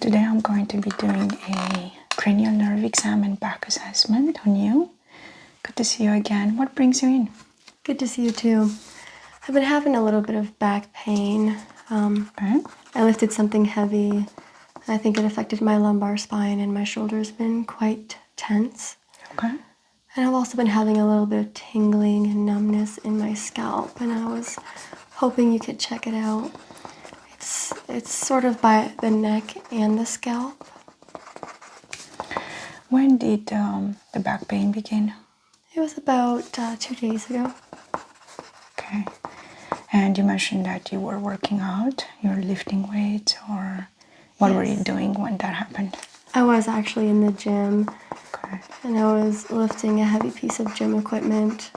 Today I'm going to be doing a cranial nerve exam and back assessment on you. Good to see you again. What brings you in? Good to see you too. I've been having a little bit of back pain. Okay. I lifted something heavy. I think it affected my lumbar spine and my shoulder's been quite tense. Okay. And I've also been having a little bit of tingling and numbness in my scalp, and I was hoping you could check it out. It's sort of by the neck and the scalp. When did the back pain begin? It was about 2 days ago. Okay. And you mentioned that you were working out, you were lifting weights, or what were you doing when that happened? I was actually in the gym. Okay. And I was lifting a heavy piece of gym equipment,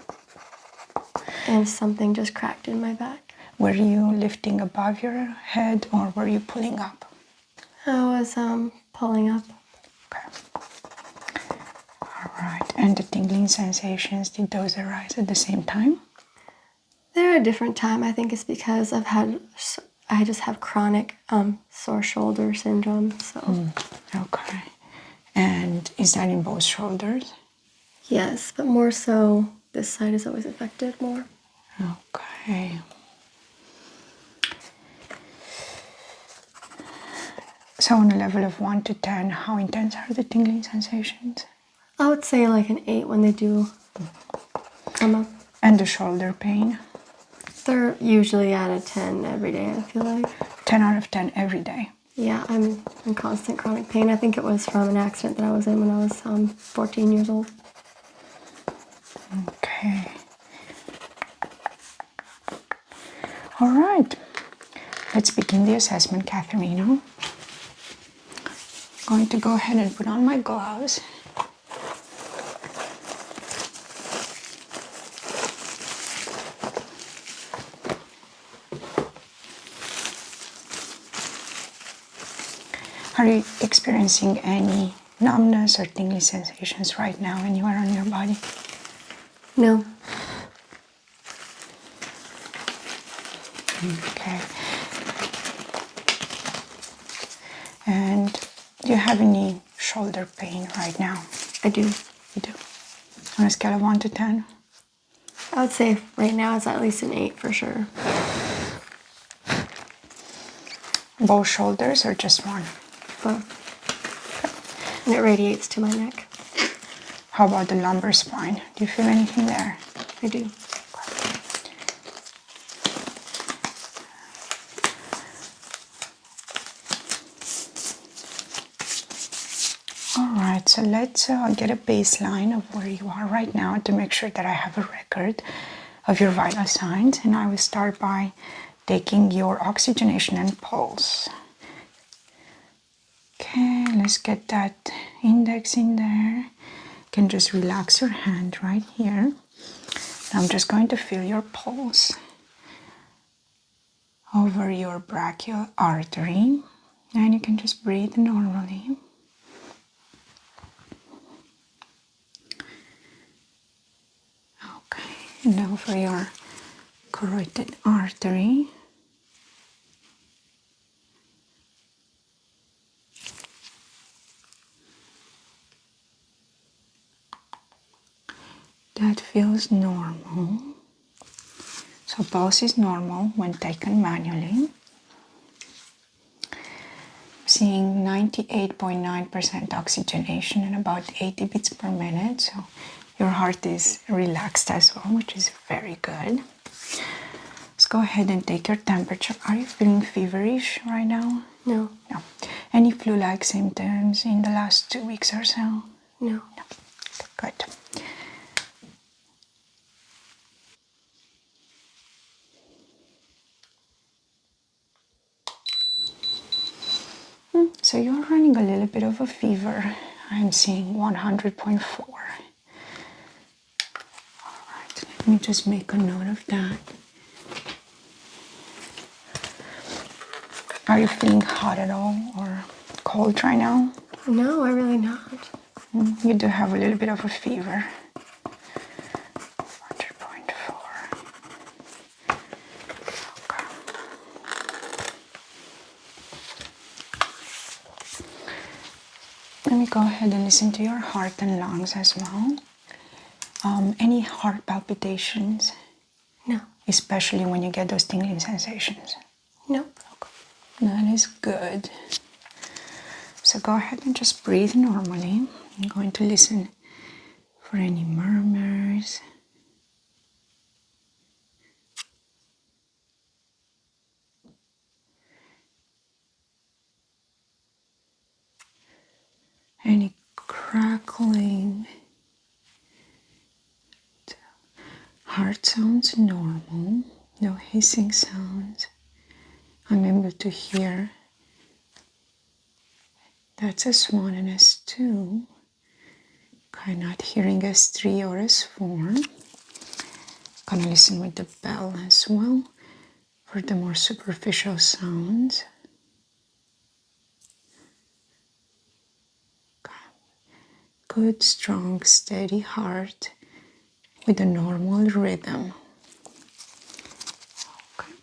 and something just cracked in my back. Were you lifting above your head or were you pulling up? I was pulling up. Okay. All right. And the tingling sensations, did those arise at the same time? They're a different time. I think it's because I just have chronic sore shoulder syndrome. So. Okay. And is that in both shoulders? Yes, but more so this side is always affected more. Okay. So on a level of 1 to 10, how intense are the tingling sensations? I would say like an 8 when they do come up. And the shoulder pain? They're usually at a 10 every day, I feel like. 10 out of 10 every day? Yeah, I'm in constant chronic pain. I think it was from an accident that I was in when I was 14 years old. Okay. All right. Let's begin the assessment, Katharina. I'm going to go ahead and put on my gloves. Are you experiencing any numbness or tingling sensations right now anywhere on your body? No. Okay. And do you have any shoulder pain right now? I do. You do. On a scale of 1 to 10? I would say right now it's at least an 8 for sure. Both shoulders or just one? Both. And it radiates to my neck. How about the lumbar spine? Do you feel anything there? I do. Alright, so let's get a baseline of where you are right now to make sure that I have a record of your vital signs. And I will start by taking your oxygenation and pulse. Okay, let's get that index in there. You can just relax your hand right here. I'm just going to feel your pulse over your brachial artery, and you can just breathe normally. Okay, and over your carotid artery. That feels normal. So pulse is normal when taken manually. Seeing 98.9% oxygenation and about 80 beats per minute. So your heart is relaxed as well, which is very good. Let's go ahead and take your temperature. Are you feeling feverish right now? No. No. Any flu-like symptoms in the last 2 weeks or so? No. No. Good. So you're running a little bit of a fever. I'm seeing 100.4. All right, let me just make a note of that. Are you feeling hot at all or cold right now? No, I'm really not. You do have a little bit of a fever. 100.4. Okay. let me go ahead and listen to your heart and lungs as well. Any heart palpitations? No. Especially when you get those tingling sensations? Nope. Okay. That is good. So go ahead and just breathe normally. I'm going to listen for any murmurs. Any crackling. Heart sounds normal, no hissing sounds. I'm able to hear that's a swan and S2. Okay, not hearing S3 or S4. Gonna listen with the bell as well for the more superficial sounds. Okay. Good, strong, steady heart with a normal rhythm. Okay.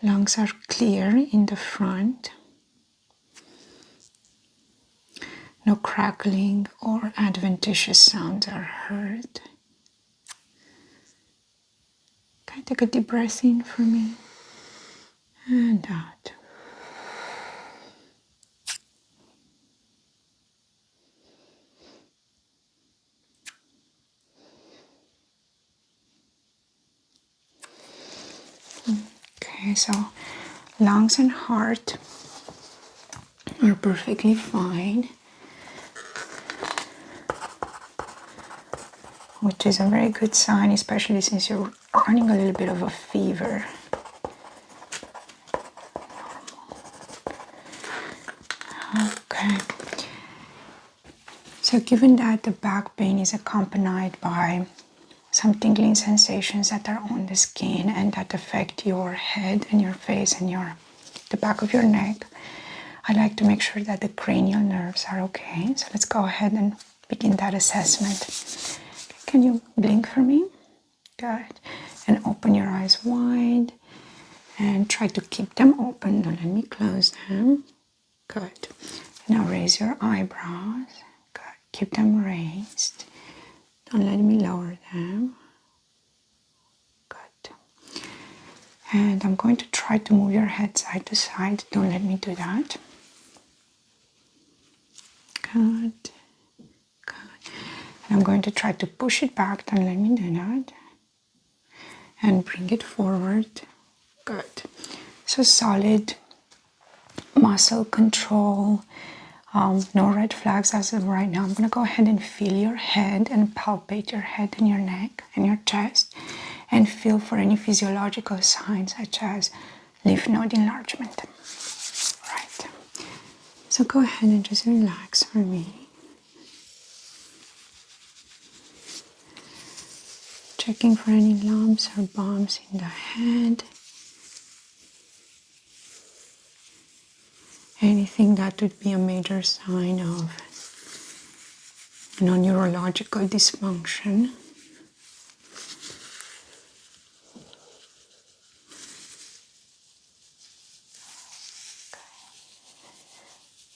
Lungs are clear in the front. No crackling or adventitious sounds are heard. Okay, take a deep breath in for me and out. Okay, so lungs and heart are perfectly fine, which is a very good sign, especially since you're running a little bit of a fever. Okay. So given that the back pain is accompanied by some tingling sensations that are on the skin and that affect your head and your face and the back of your neck, I like to make sure that the cranial nerves are okay. So let's go ahead and begin that assessment. Can you blink for me? Good. And open your eyes wide and try to keep them open. Don't let me close them. Good. Now raise your eyebrows. Good. Keep them raised. Don't let me lower them. Good. And I'm going to try to move your head side to side. Don't let me do that. Good. Good. And I'm going to try to push it back. Don't let me do that. And bring it forward. Good. So solid muscle control. No red flags as of right now. I'm going to go ahead and feel your head and palpate your head and your neck and your chest and feel for any physiological signs such as lymph node enlargement. Right. So go ahead and just relax for me. Checking for any lumps or bumps in the head. Anything that would be a major sign of neurological dysfunction.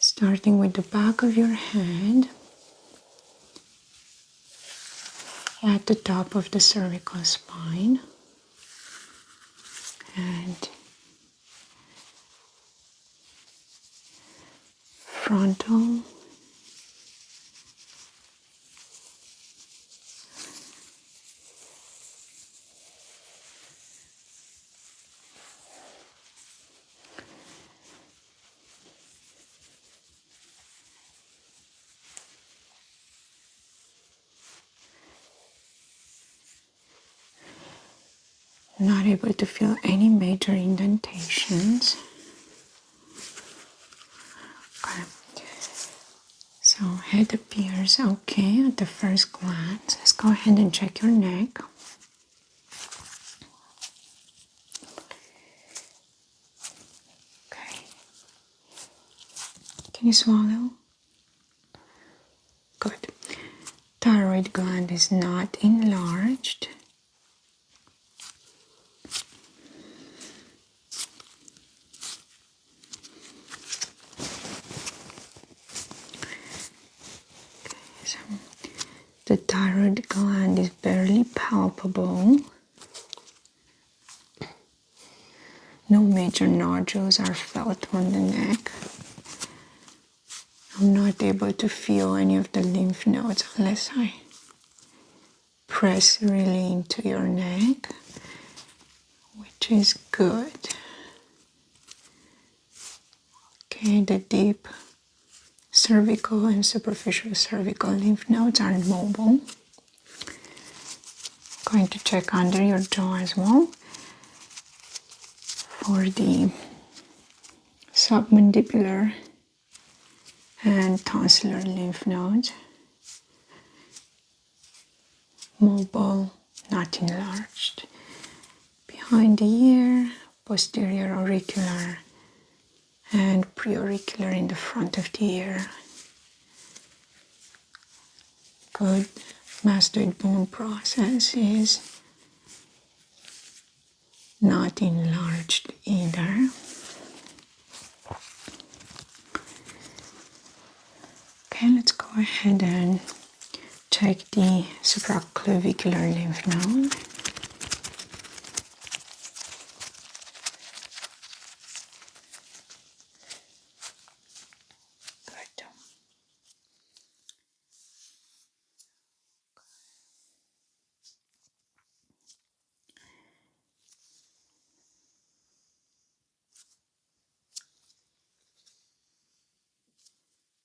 Starting with the back of your head at the top of the cervical spine and frontal, not able to feel any major indentations. Okay. So head appears okay at the first glance. Let's go ahead and check your neck. Okay. Can you swallow? Good. thyroid gland is not enlarged. So the thyroid gland is barely palpable. No major nodules are felt on the neck. I'm not able to feel any of the lymph nodes unless I press really into your neck, which is good. Okay, the deep cervical and superficial cervical lymph nodes are mobile. Going to check under your jaw as well for the submandibular and tonsillar lymph nodes. Mobile, not enlarged. Behind the ear, posterior auricular and preauricular in the front of the ear. Good. Mastoid bone process is not enlarged either. Okay, let's go ahead and check the supraclavicular lymph node. Good.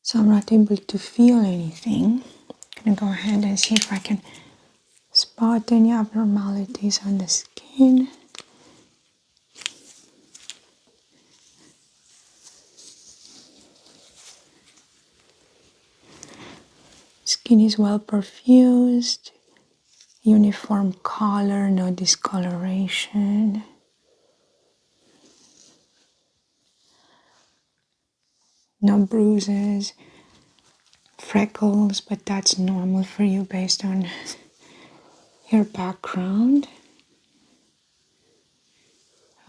So I'm not able to feel anything. I'm gonna go ahead and see if I can spot any abnormalities on the skin. Skin is well perfused, uniform color, no discoloration. No bruises, freckles, but that's normal for you based on your background.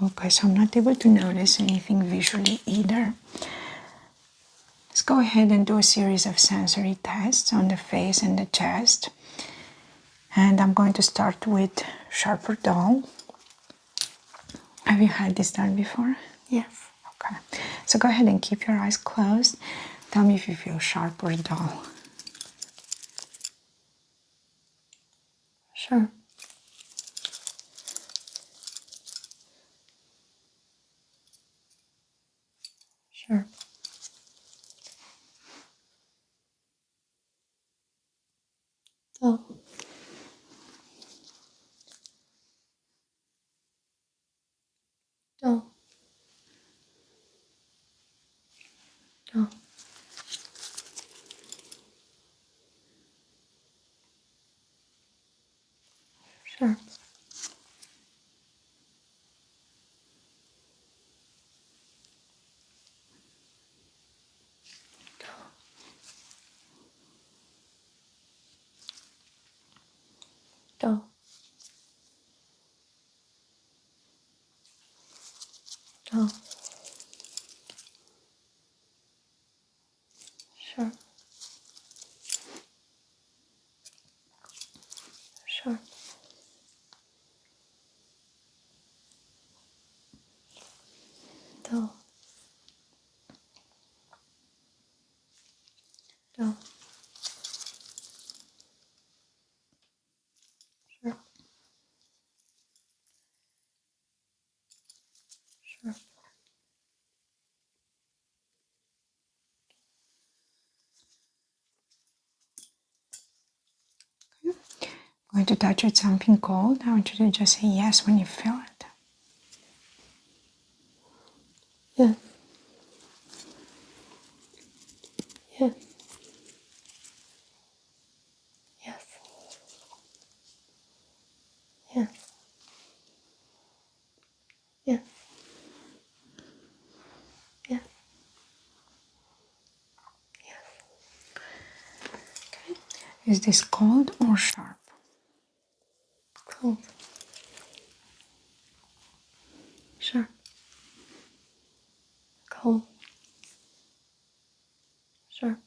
Okay, so I'm not able to notice anything visually either. Let's go ahead and do a series of sensory tests on the face and the chest. And I'm going to start with sharp or dull. Have you had this done before? Yes. Okay. So go ahead and keep your eyes closed. Tell me if you feel sharp or dull. Sure. Sure. Dull. Dull. Dull. Sure. Dull. Dull. Sure. Sure. Dull. Dull. Sure. Sure. I'm going to touch with something cold. I want you to just say yes when you feel it. Yes. Yes. Yes. Yes. Yes. Yes. Yes. Okay. Is this cold or sharp? Cold. Sharp. Cold. Sharp.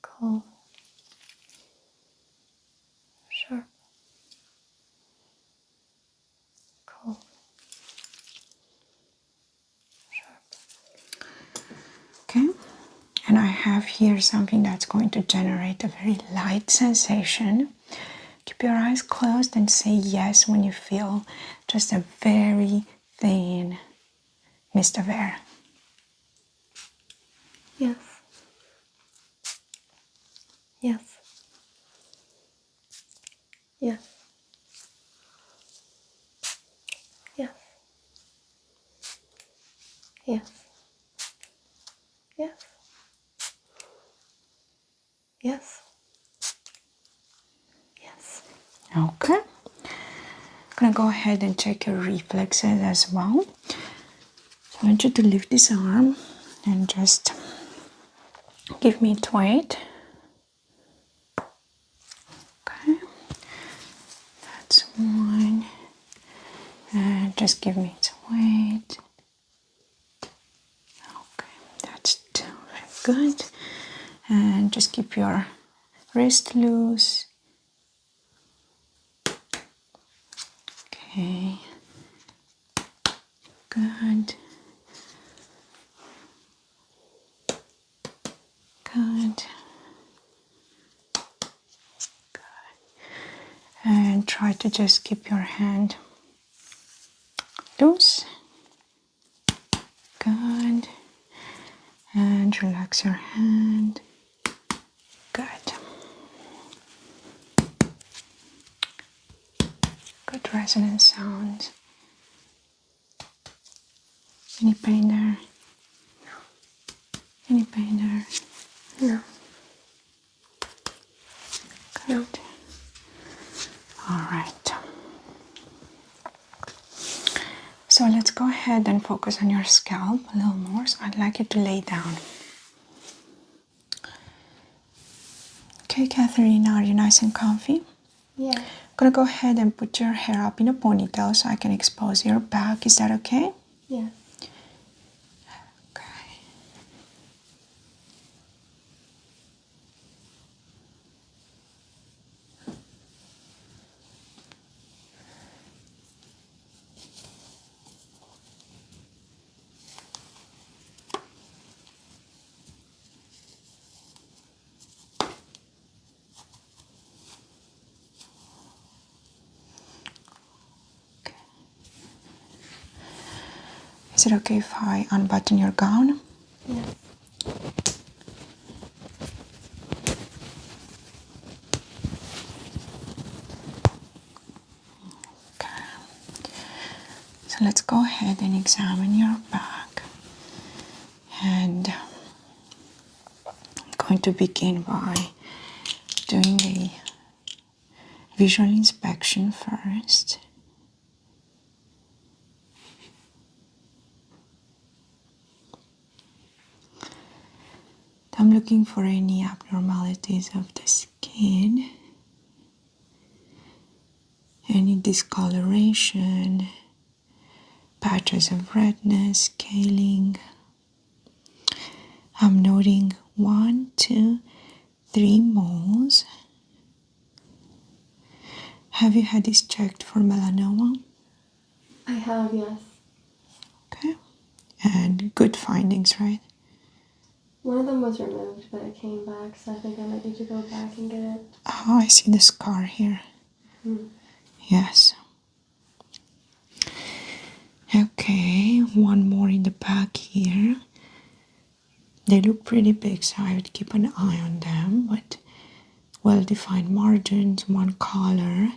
Cold. Sharp. Cold. Sharp. Okay, and I have here something that's going to generate a very light sensation. Keep your eyes closed and say yes when you feel just a very thin mist of air. Yes. Yes. Yes. Yes. Yes. Yes. Yes. Yes. Okay. I'm gonna go ahead and check your reflexes as well. So I want you to lift this arm and just give me its weight. Okay. That's one. And just give me its weight. Okay, that's two. Very good. And just keep your wrist loose. Okay. Good. Good. Good. And try to just keep your hand loose. Good. And relax your hand. Good. Good resonance sounds. Any pain there? Any pain there? No. Good. All right. So let's go ahead and focus on your scalp a little more. So I'd like you to lay down. Okay, Catherine, are you nice and comfy? Yeah. I'm gonna go ahead and put your hair up in a ponytail so I can expose your back. Is that okay? Yeah. Okay. Is it okay if I unbutton your gown? Yeah. Okay. So let's go ahead and examine your back. And I'm going to begin by doing a visual inspection first. I'm looking for any abnormalities of the skin, any discoloration, patches of redness, scaling. I'm noting 1, 2, 3 moles. Have you had this checked for melanoma? I have, yes. Okay. And good findings, right? One of them was removed, but it came back, so I think I might need to go back and get it. Oh, I see the scar here. Hmm. Yes. Okay, one more in the back here. They look pretty big, so I would keep an eye on them, but well-defined margins, one color.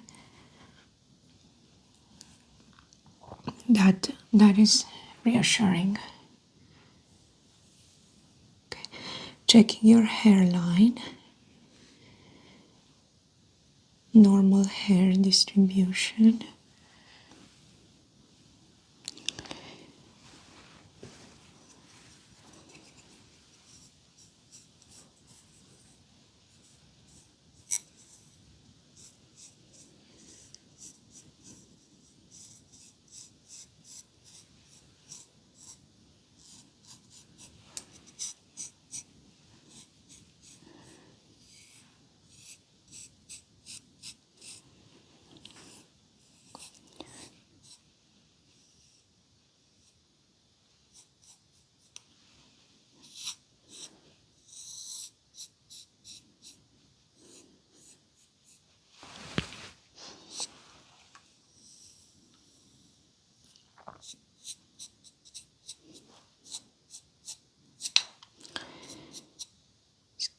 That is reassuring. Okay. Checking your hairline. Normal hair distribution.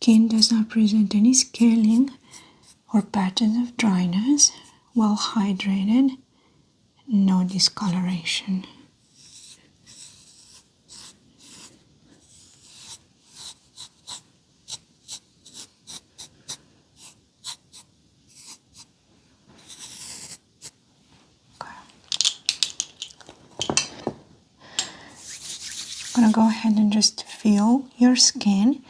skin does not present any scaling or patches of dryness, well hydrated, no discoloration. I'm gonna go ahead and just feel your skin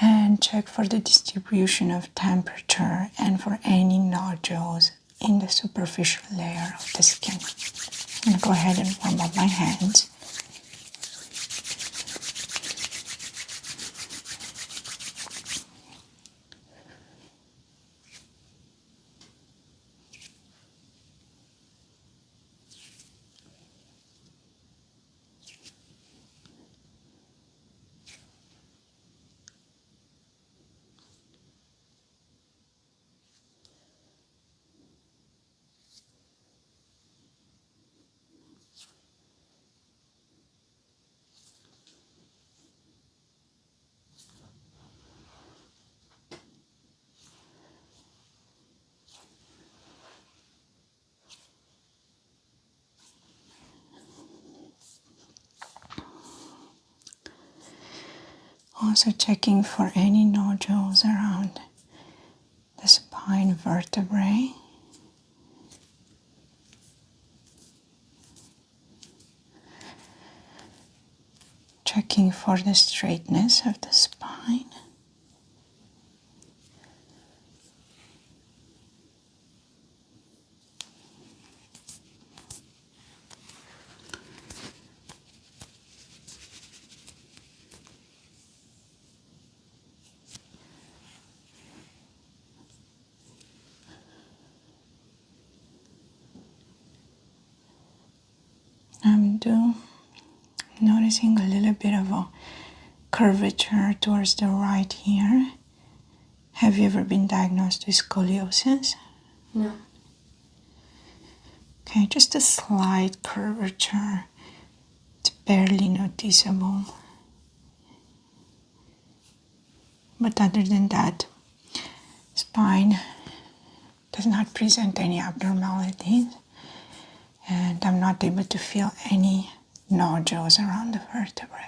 and check for the distribution of temperature and for any nodules in the superficial layer of the skin. I'm gonna go ahead and warm up my hands. Also checking for any nodules around the spine vertebrae. Checking for the straightness of the spine. I'm noticing a little bit of a curvature towards the right here. Have you ever been diagnosed with scoliosis? No. Okay, just a slight curvature. It's barely noticeable. But other than that, spine does not present any abnormalities. And I'm not able to feel any nodules around the vertebrae.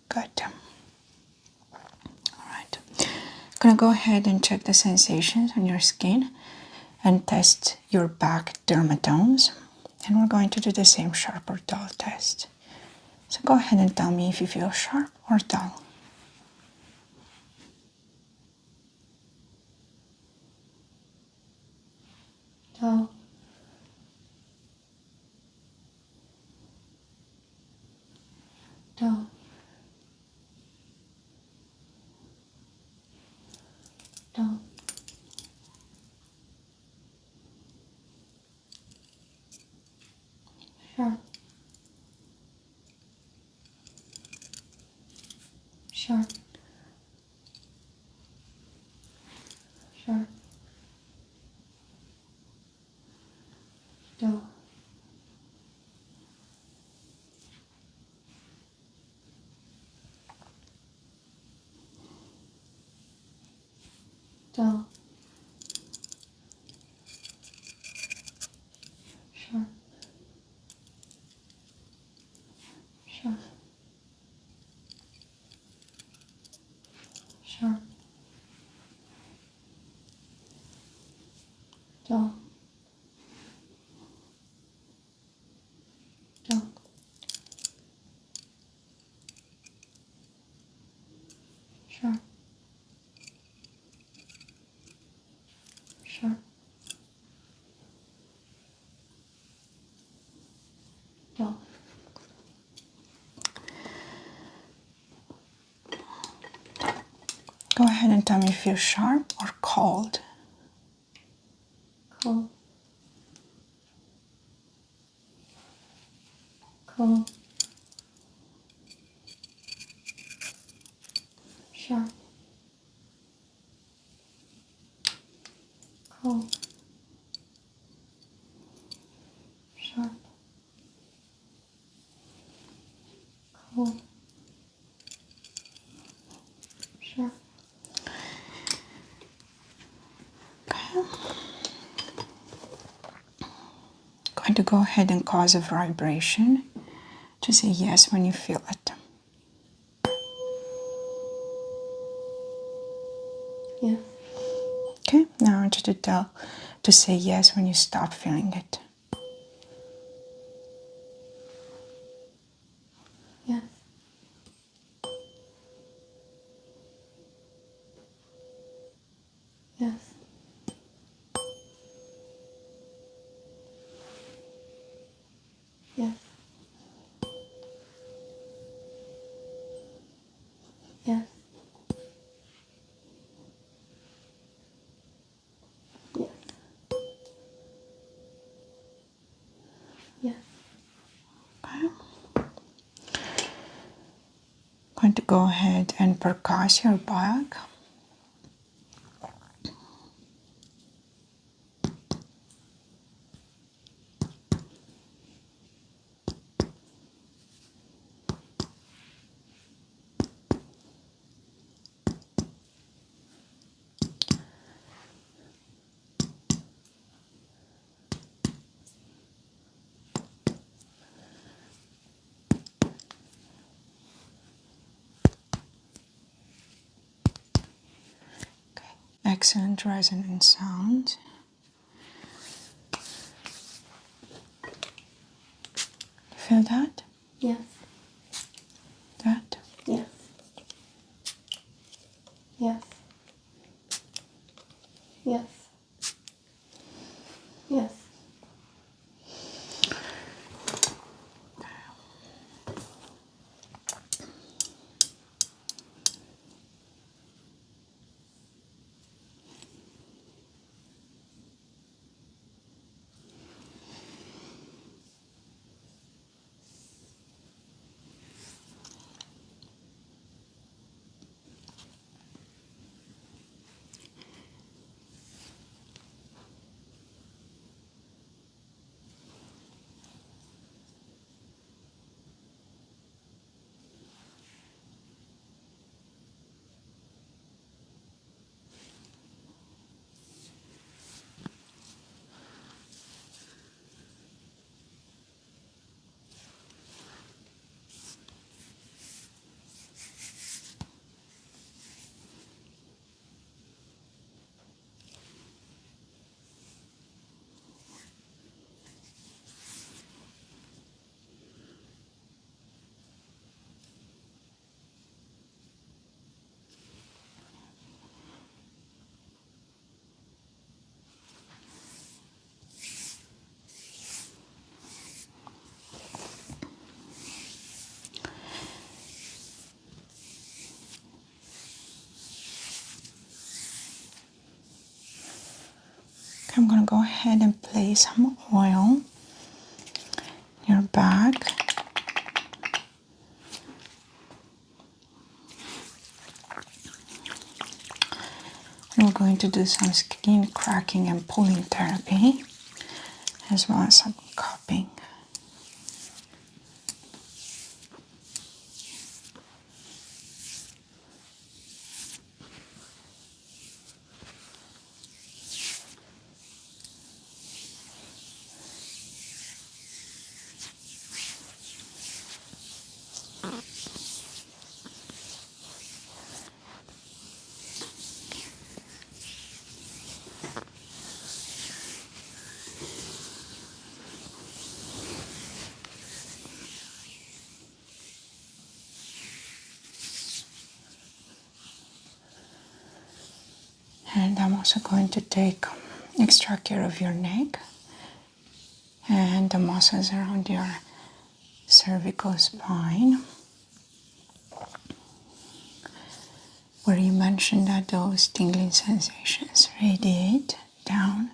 Good. All right. I'm gonna go ahead and check the sensations on your skin and test your back dermatomes. And we're going to do the same sharp or dull test. So go ahead and tell me if you feel sharp or dull. Dull. Dull. Dull. Sharp. Sharp. Sharp. Dull. Dull. Sharp. Sharp. Sharp. Dull. Dull. Sharp. Sharp. Dull. Go ahead and tell me if you're sharp or cold. Cold. Cold. Sharp. Cold. Sharp. Cold. to go ahead and cause a vibration. Just say yes when you feel it. Yes. Okay, now I want you to say yes when you stop feeling it. Yes. Yes. Yes. Yes. Yes. Yes. Okay. I'm going to go ahead and percuss your back. Excellent resonant sound. Feel that? Yes. That? Yes. Yes. Yes. Yes. I'm going to go ahead and place some oil in your back. And we're going to do some skin cracking and pulling therapy, as well as some cupping. And I'm also going to take extra care of your neck and the muscles around your cervical spine, where you mentioned that those tingling sensations radiate down.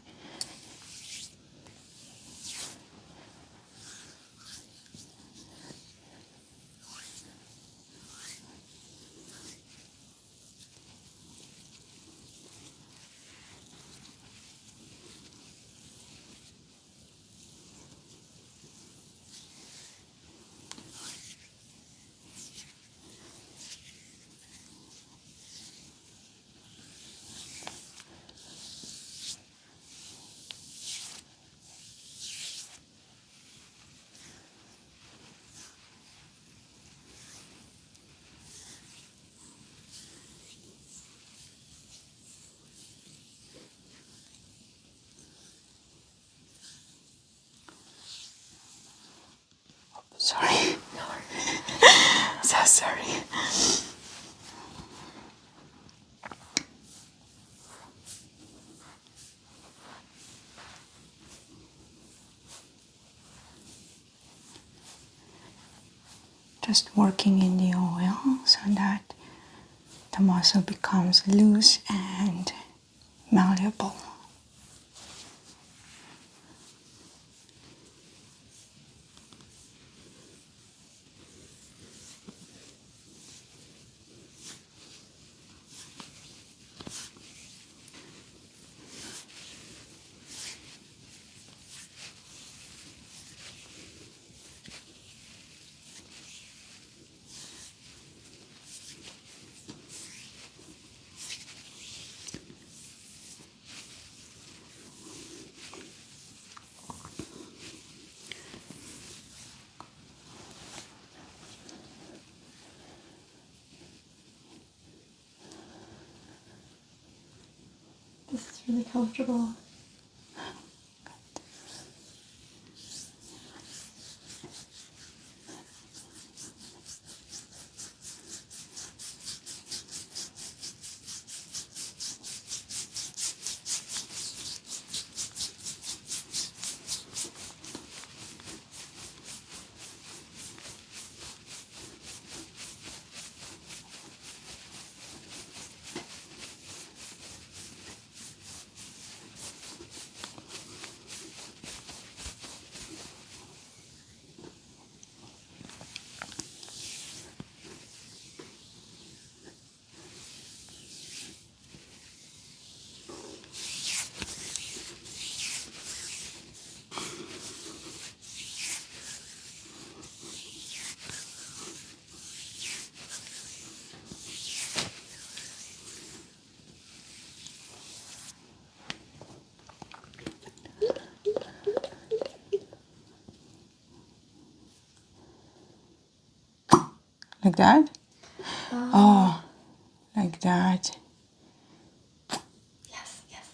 just working in the oil so that the muscle becomes loose and malleable. This is really comfortable. Like that? Oh, like that. Yes, yes.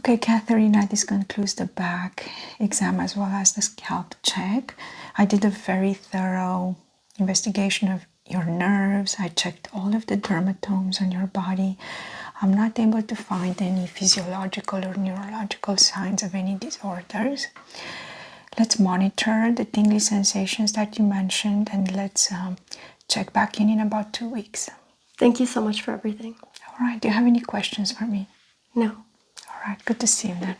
Okay, Katharina, this concludes the back exam as well as the scalp check. I did a very thorough investigation of your nerves. I checked all of the dermatomes on your body. I'm not able to find any physiological or neurological signs of any disorders. Let's monitor the tingly sensations that you mentioned, and let's check back in about 2 weeks. Thank you so much for everything. All right, do you have any questions for me? No. All right, good to see you then.